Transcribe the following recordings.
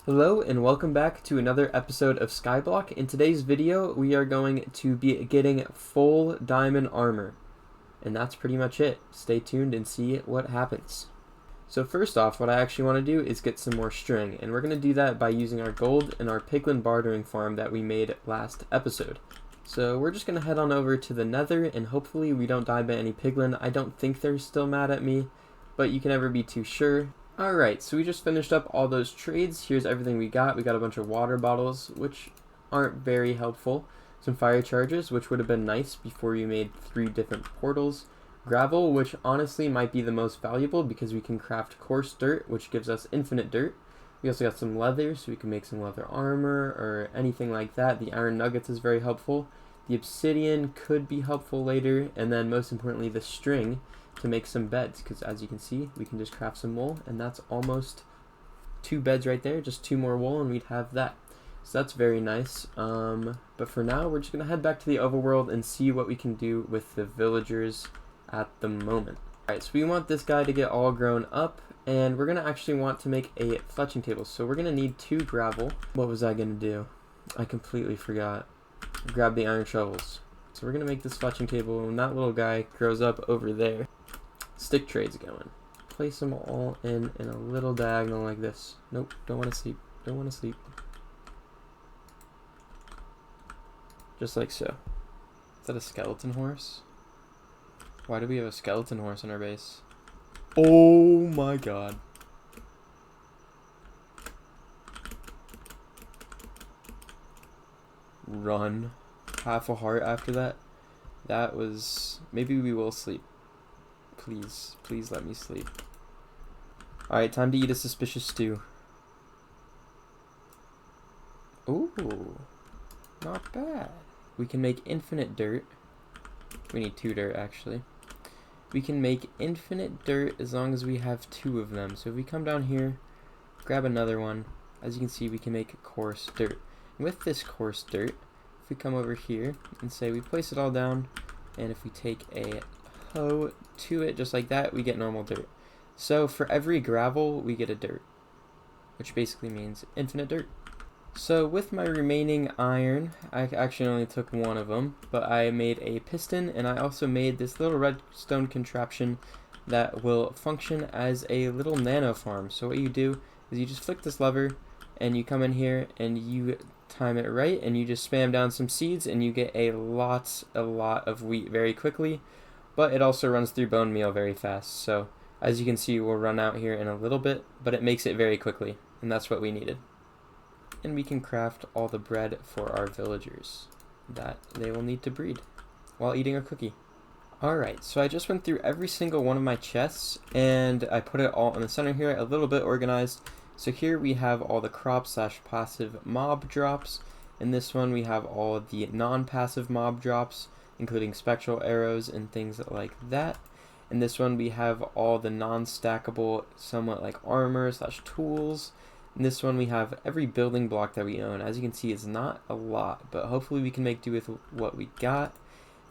Hello and welcome back to another episode of Skyblock. In today's video, we are going to be getting full diamond armor. And that's pretty much it. Stay tuned and see what happens. So first off, what I actually want to do is get some more string. And we're going to do that by using our gold and our piglin bartering farm that we made last episode. So we're just going to head on over to the nether and hopefully we don't die by any piglin. I don't think they're still mad at me, but you can never be too sure. Alright, so we just finished up all those trades. Here's everything we got. We got a bunch of water bottles, which aren't very helpful. Some fire charges, which would have been nice before you made 3 different portals. Gravel, which honestly might be the most valuable because we can craft coarse dirt, which gives us infinite dirt. We also got some leather, so we can make some leather armor or anything like that. The iron nuggets is very helpful. The obsidian could be helpful later, and then most importantly the string to make some beds, because as you can see we can just craft some wool, and that's almost 2 beds right there. Just 2 more wool and we'd have that, so that's very nice. But for now we're just gonna head back to the overworld and see what we can do with the villagers at the moment. Alright, so we want this guy to get all grown up, and we're gonna actually want to make a fletching table, so we're gonna need 2 gravel. What was I gonna do? I completely forgot. Grab the iron shovels. So we're gonna make this fletching table, and that little guy grows up over there. Stick trades going. Place them all in a little diagonal like this. Nope, don't want to sleep. Don't want to sleep. Just like so. Is that a skeleton horse? Why do we have a skeleton horse in our base? Oh my god. Run. Half a heart after that. That was... Maybe we will sleep. Please, please let me sleep. Alright, time to eat a suspicious stew. Ooh, not bad. We can make infinite dirt. We need 2 dirt, actually. We can make infinite dirt as long as we have 2 of them. So if we come down here, grab another one, as you can see we can make coarse dirt. And with this coarse dirt, if we come over here and say we place it all down, and if we take a hoe to it just like that, we get normal dirt. So for every gravel we get a dirt, which basically means infinite dirt. So with my remaining iron, I actually only took 1 of them, but I made a piston, and I also made this little redstone contraption that will function as a little nano farm. So what you do is you just flick this lever and you come in here and you time it right and you just spam down some seeds and you get a lot of wheat very quickly. But it also runs through bone meal very fast, so as you can see we'll run out here in a little bit, but it makes it very quickly, and that's what we needed. And we can craft all the bread for our villagers that they will need to breed while eating a cookie. Alright, so I just went through every single one of my chests and I put it all in the center here, a little bit organized. So here we have all the crop / passive mob drops. In this one we have all the non-passive mob drops, including spectral arrows and things like that. In this one we have all the non-stackable, somewhat like armor / tools. In this one we have every building block that we own. As you can see, it's not a lot, but hopefully we can make do with what we got.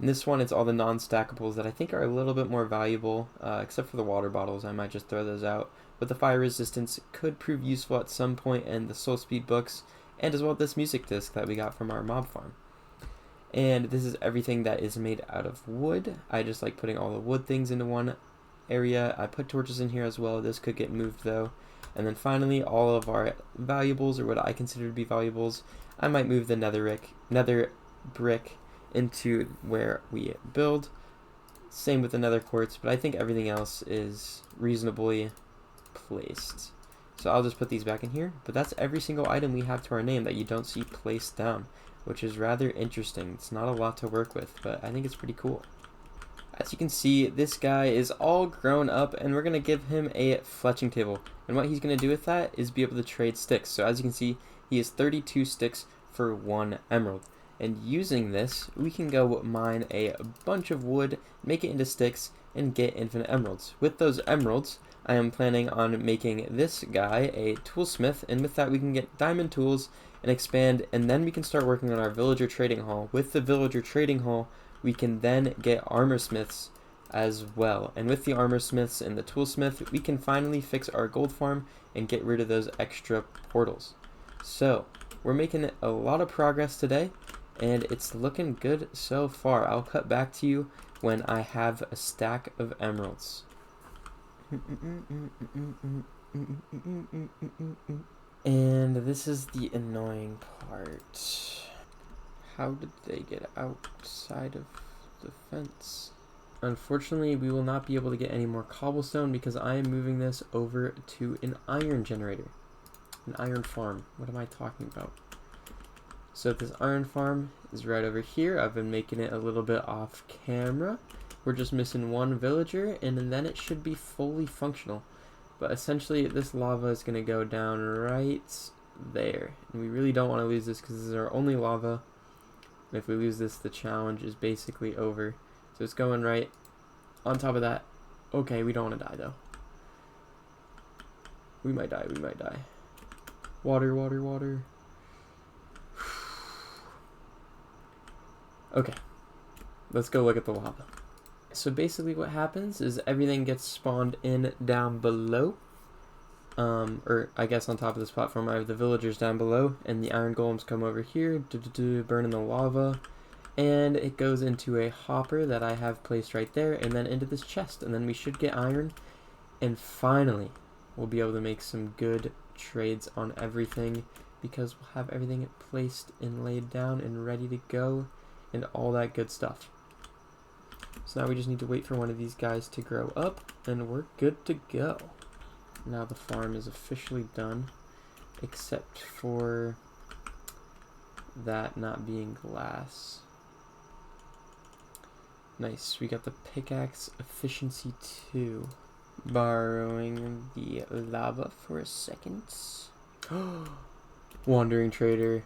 In this one it's all the non-stackables that I think are a little bit more valuable, except for the water bottles. I might just throw those out. But the fire resistance could prove useful at some point, and the soul speed books, and as well this music disc that we got from our mob farm. And this is everything that is made out of wood. I just like putting all the wood things into one area. I put torches in here as well. This could get moved though. And then finally all of our valuables, or what I consider to be valuables, I might move the nether brick into where we build. Same with the nether quartz, but I think everything else is reasonably placed. So I'll just put these back in here, but that's every single item we have to our name that you don't see placed down, which is rather interesting. It's not a lot to work with, but I think it's pretty cool. As you can see, this guy is all grown up, and we're going to give him a fletching table. And what he's going to do with that is be able to trade sticks. So as you can see, he has 32 sticks for 1 emerald. And using this, we can go mine a bunch of wood, make it into sticks, and get infinite emeralds. With those emeralds, I am planning on making this guy a toolsmith, and with that we can get diamond tools and expand, and then we can start working on our villager trading hall. With the villager trading hall, we can then get armor smiths as well. And with the armor smiths and the toolsmith, we can finally fix our gold farm and get rid of those extra portals. So, we're making a lot of progress today, and it's looking good so far. I'll cut back to you when I have a stack of emeralds. And this is the annoying part. How did they get outside of the fence? Unfortunately, we will not be able to get any more cobblestone because I am moving this over to an iron generator. An iron farm. What am I talking about? So this iron farm is right over here. I've been making it a little bit off camera. We're just missing one villager and then it should be fully functional. But essentially this lava is going to go down right there. And we really don't want to lose this because this is our only lava. And if we lose this, the challenge is basically over. So it's going right on top of that. Okay, we don't want to die though. We might die, we might die. Water, water, water. Okay, let's go look at the lava. So basically what happens is everything gets spawned in down below. Or I guess on top of this platform I have the villagers down below, and the iron golems come over here, burning the lava, and it goes into a hopper that I have placed right there, and then into this chest, and then we should get iron, and finally we'll be able to make some good trades on everything because we'll have everything placed and laid down and ready to go and all that good stuff. So now we just need to wait for one of these guys to grow up and we're good to go. Now the farm is officially done, except for that not being glass. Nice, we got the pickaxe efficiency 2. Borrowing the lava for a second. Wandering trader.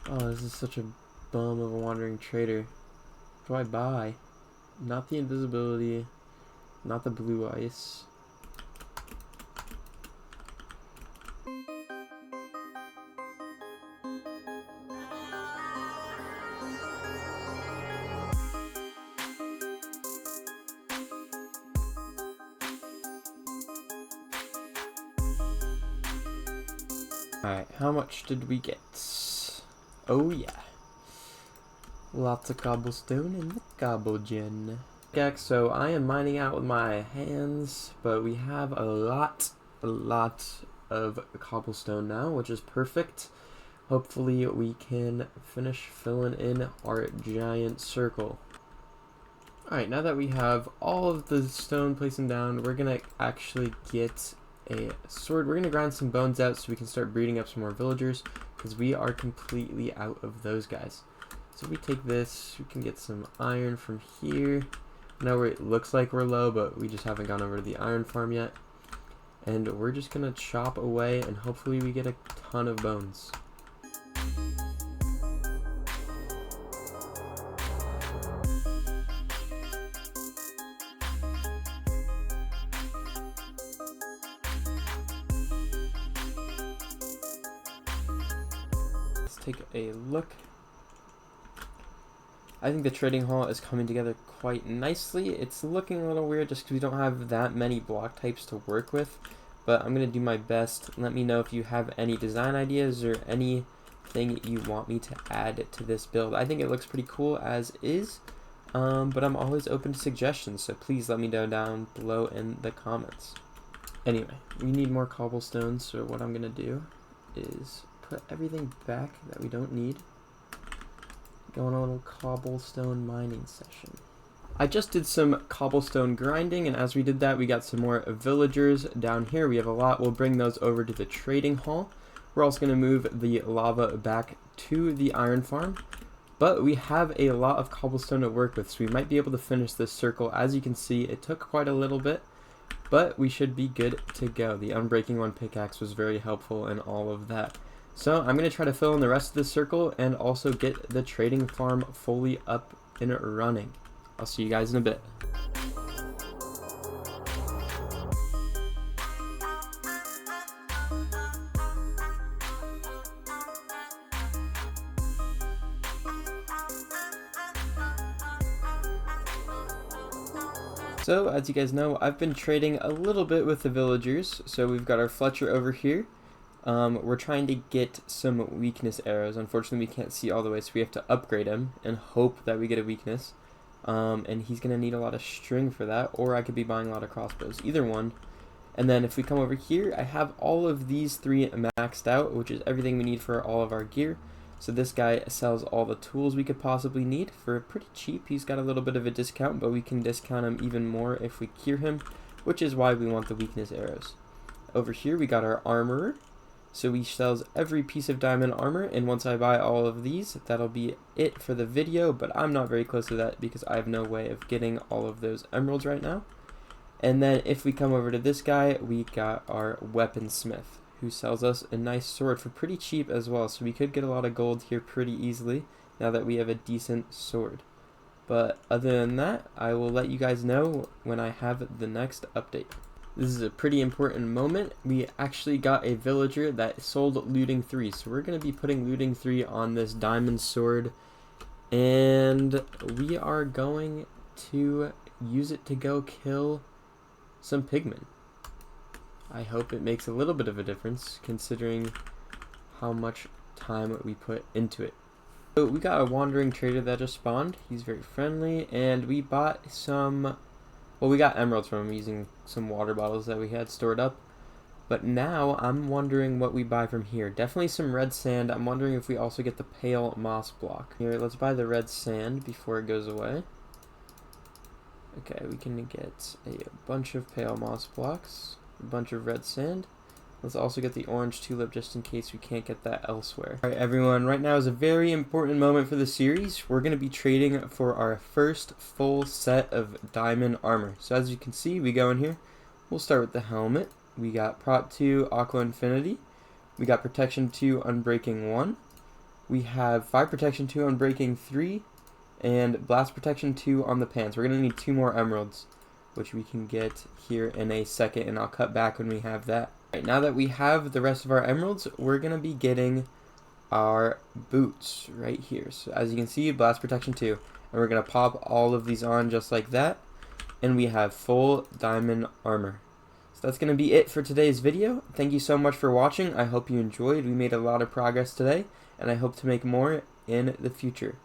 Oh, this is such a bum of a wandering trader. What do I buy? Not the invisibility, not the blue ice. Alright, how much did we get? Oh yeah. Lots of cobblestone in the cobble gen. Okay, so I am mining out with my hands, but we have a lot of cobblestone now, which is perfect. Hopefully we can finish filling in our giant circle. Alright, now that we have all of the stone placing down, we're gonna actually get a sword. We're gonna grind some bones out so we can start breeding up some more villagers because we are completely out of those guys. So we take this, we can get some iron from here. Now it looks like we're low, but we just haven't gone over to the iron farm yet. And we're just gonna chop away and hopefully we get a ton of bones. Let's take a look. I think the trading hall is coming together quite nicely. It's looking a little weird just because we don't have that many block types to work with, but I'm going to do my best. Let me know if you have any design ideas or anything you want me to add to this build. I think it looks pretty cool as is, but I'm always open to suggestions, so please let me know down below in the comments. Anyway, we need more cobblestone, so what I'm going to do is put everything back that we don't need. Go on a little cobblestone mining session. I just did some cobblestone grinding, and as we did that, we got some more villagers down here. We have a lot. We'll bring those over to the trading hall. We're also going to move the lava back to the iron farm, but we have a lot of cobblestone to work with, so we might be able to finish this circle. As you can see, it took quite a little bit, but we should be good to go. The Unbreaking One pickaxe was very helpful in all of that. So I'm going to try to fill in the rest of this circle and also get the trading farm fully up and running. I'll see you guys in a bit. So as you guys know, I've been trading a little bit with the villagers. So we've got our Fletcher over here. We're trying to get some weakness arrows. Unfortunately, we can't see all the way, so we have to upgrade him and hope that we get a weakness. And he's going to need a lot of string for that, or I could be buying a lot of crossbows. Either one. And then if we come over here, I have all of these 3 maxed out, which is everything we need for all of our gear. So this guy sells all the tools we could possibly need for pretty cheap. He's got a little bit of a discount, but we can discount him even more if we cure him, which is why we want the weakness arrows. Over here we got our armorer. So he sells every piece of diamond armor, and once I buy all of these, that'll be it for the video, but I'm not very close to that because I have no way of getting all of those emeralds right now. And then if we come over to this guy, we got our weaponsmith, who sells us a nice sword for pretty cheap as well, so we could get a lot of gold here pretty easily now that we have a decent sword. But other than that, I will let you guys know when I have the next update. This is a pretty important moment. We actually got a villager that sold looting 3, so we're going to be putting looting 3 on this diamond sword, and we are going to use it to go kill some pigmen. I hope it makes a little bit of a difference considering how much time we put into it. So we got a wandering trader that just spawned. He's very friendly, and we bought some, well, we got emeralds from him using some water bottles that we had stored up. But now I'm wondering what we buy from here. Definitely some red sand. I'm wondering if we also get the pale moss block. Here, let's buy the red sand before it goes away. Okay, we can get a bunch of pale moss blocks, a bunch of red sand. Let's also get the orange tulip just in case we can't get that elsewhere. Alright everyone, right now is a very important moment for the series. We're going to be trading for our first full set of diamond armor. So as you can see, we go in here. We'll start with the helmet. We got Prot 2 Aqua Infinity. We got Protection 2 Unbreaking 1. We have Fire Protection 2 Unbreaking 3. And Blast Protection 2 on the pants. We're going to need 2 more emeralds, which we can get here in a second, and I'll cut back when we have that. Right, now that we have the rest of our emeralds, we're going to be getting our boots right here. So as you can see, Blast Protection 2. And we're going to pop all of these on just like that, and we have full diamond armor. So that's going to be it for today's video. Thank you so much for watching. I hope you enjoyed. We made a lot of progress today, and I hope to make more in the future.